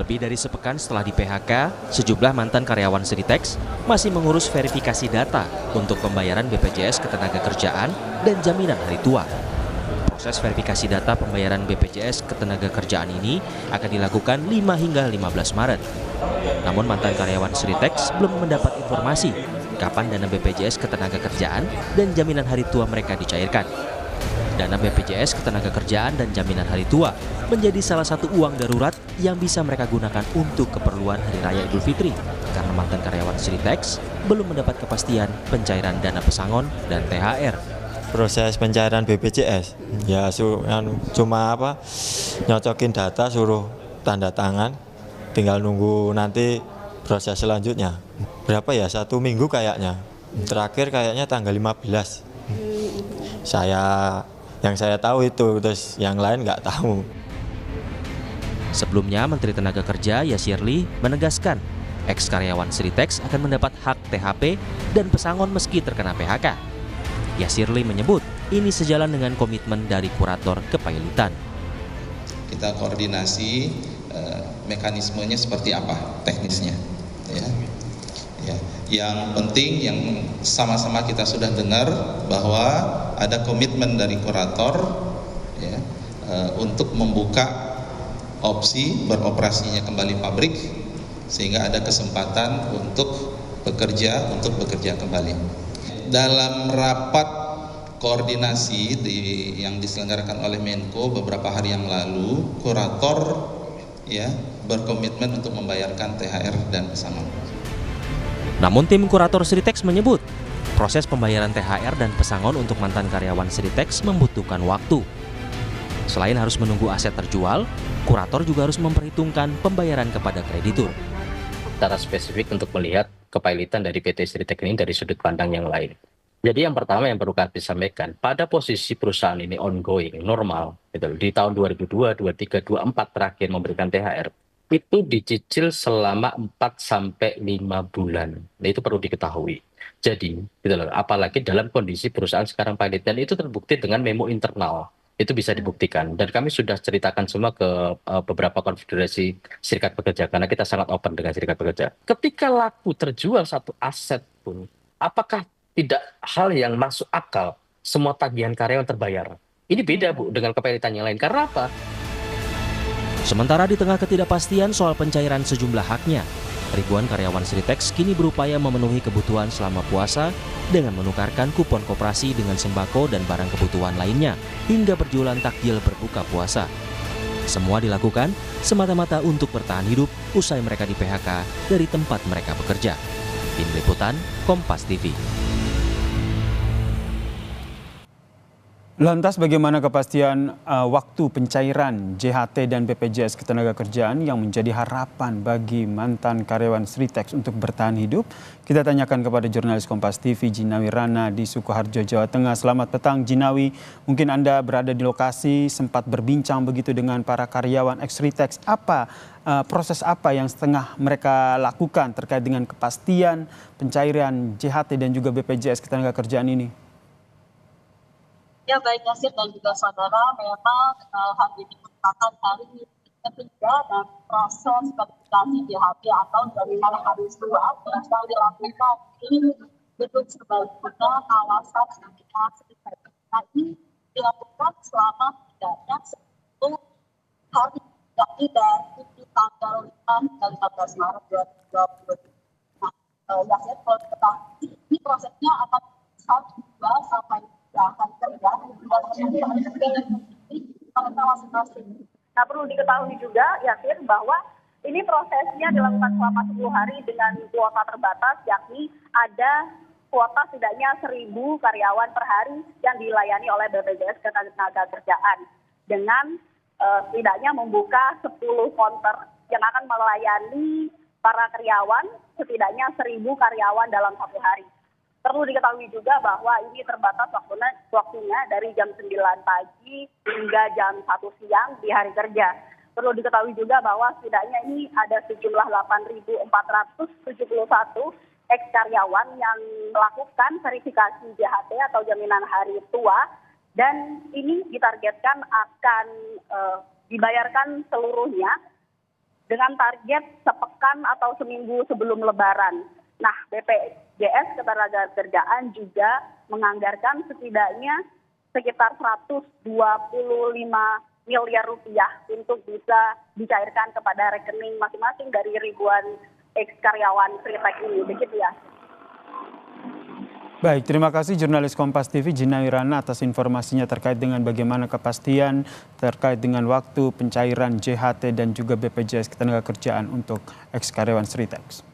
Lebih dari sepekan setelah di PHK, sejumlah mantan karyawan Sritex masih mengurus verifikasi data untuk pembayaran BPJS Ketenagakerjaan dan jaminan hari tua. Proses verifikasi data pembayaran BPJS Ketenagakerjaan ini akan dilakukan 5 hingga 15 Maret. Namun mantan karyawan Sritex belum mendapat informasi kapan dana BPJS Ketenagakerjaan dan jaminan hari tua mereka dicairkan. Dana BPJS Ketenagakerjaan dan jaminan hari tua menjadi salah satu uang darurat yang bisa mereka gunakan untuk keperluan Hari Raya Idul Fitri karena mantan karyawan Sritex belum mendapat kepastian pencairan dana pesangon dan THR. Proses pencairan BPJS ya cuma nyocokin data, suruh tanda tangan, tinggal nunggu nanti proses selanjutnya. Berapa ya, 1 minggu kayaknya, terakhir kayaknya tanggal 15. Yang saya tahu itu, terus yang lain nggak tahu. Sebelumnya, Menteri Tenaga Kerja Yasirli menegaskan ex-karyawan Sritex akan mendapat hak THP dan pesangon meski terkena PHK. Yasirli menyebut ini sejalan dengan komitmen dari kurator kepailitan. Kita koordinasi mekanismenya seperti apa teknisnya. Ya. Yang penting yang sama-sama kita sudah dengar bahwa ada komitmen dari kurator ya, untuk membuka opsi beroperasinya kembali pabrik sehingga ada kesempatan untuk bekerja kembali. Dalam rapat koordinasi yang diselenggarakan oleh Menko beberapa hari yang lalu, kurator ya berkomitmen untuk membayarkan THR dan pesangon. Namun tim kurator Sritex menyebut proses pembayaran THR dan pesangon untuk mantan karyawan Sritex membutuhkan waktu. Selain harus menunggu aset terjual, kurator juga harus memperhitungkan pembayaran kepada kreditur. Secara spesifik untuk melihat kepailitan dari PT Sritex ini dari sudut pandang yang lain. Jadi yang pertama yang perlu kami sampaikan, pada posisi perusahaan ini ongoing, normal, gitu, di tahun 2002, 2023, 2024 terakhir memberikan THR, itu dicicil selama 4-5 bulan. Nah, itu perlu diketahui. Jadi, gitu loh, apalagi dalam kondisi perusahaan sekarang pilot, dan itu terbukti dengan memo internal. Itu bisa dibuktikan. Dan kami sudah ceritakan semua ke beberapa konfederasi serikat pekerja, karena kita sangat open dengan serikat pekerja. Ketika laku terjual satu aset pun, apakah tidak hal yang masuk akal semua tagihan karyawan terbayar? Ini beda, Bu, dengan kepailitan yang lain. Karena apa? Sementara di tengah ketidakpastian soal pencairan sejumlah haknya, ribuan karyawan Sritex kini berupaya memenuhi kebutuhan selama puasa dengan menukarkan kupon koperasi dengan sembako dan barang kebutuhan lainnya hingga berjualan takjil berbuka puasa. Semua dilakukan semata-mata untuk bertahan hidup usai mereka di PHK dari tempat mereka bekerja. Tim Liputan, Kompas TV. Lantas bagaimana kepastian waktu pencairan JHT dan BPJS Ketenagakerjaan yang menjadi harapan bagi mantan karyawan Sritex untuk bertahan hidup? Kita tanyakan kepada jurnalis Kompas TV Jinawi Rana di Sukoharjo, Jawa Tengah. Selamat petang Jinawi, mungkin Anda berada di lokasi, sempat berbincang begitu dengan para karyawan ex-Sritex. Proses apa yang setengah mereka lakukan terkait dengan kepastian pencairan JHT dan juga BPJS Ketenagakerjaan ini? Ya baik Nasir dan juga saudara, memang hari ini merupakan hari ketiga dan proses verifikasi JHT atau jaminan hari tua yang sedang dilakukan di gedung serbaguna kawasan Sritex. Ini dilakukan selama setidaknya 10 hari, yakni dari tanggal 5 hingga 15 Maret 2020. Nah, Yasir, kalau diketahui ini prosesnya akan 1-2 sampai akan kerja Nah, perlu diketahui juga, Yasir, bahwa ini prosesnya dilakukan selama 10 hari dengan kuota terbatas, yakni ada kuota setidaknya 1.000 karyawan per hari yang dilayani oleh BPJS Ketenagakerjaan dengan setidaknya membuka 10 counter yang akan melayani para karyawan, setidaknya 1.000 karyawan dalam satu hari. Perlu diketahui juga bahwa ini terbatas waktunya dari jam 9 pagi hingga jam 1 siang di hari kerja. Perlu diketahui juga bahwa setidaknya ini ada sejumlah 8.471 ex-karyawan yang melakukan verifikasi JHT atau jaminan hari tua, dan ini ditargetkan akan dibayarkan seluruhnya dengan target sepekan atau seminggu sebelum Lebaran. Nah, BPJS Ketenagakerjaan juga menganggarkan setidaknya sekitar 125 miliar rupiah untuk bisa dicairkan kepada rekening masing-masing dari ribuan ex-karyawan Sritek ini. Begitu ya. Baik, terima kasih jurnalis Kompas TV Gina Wirana atas informasinya terkait dengan bagaimana kepastian terkait dengan waktu pencairan JHT dan juga BPJS Ketenagakerjaan untuk ex-karyawan Sritek.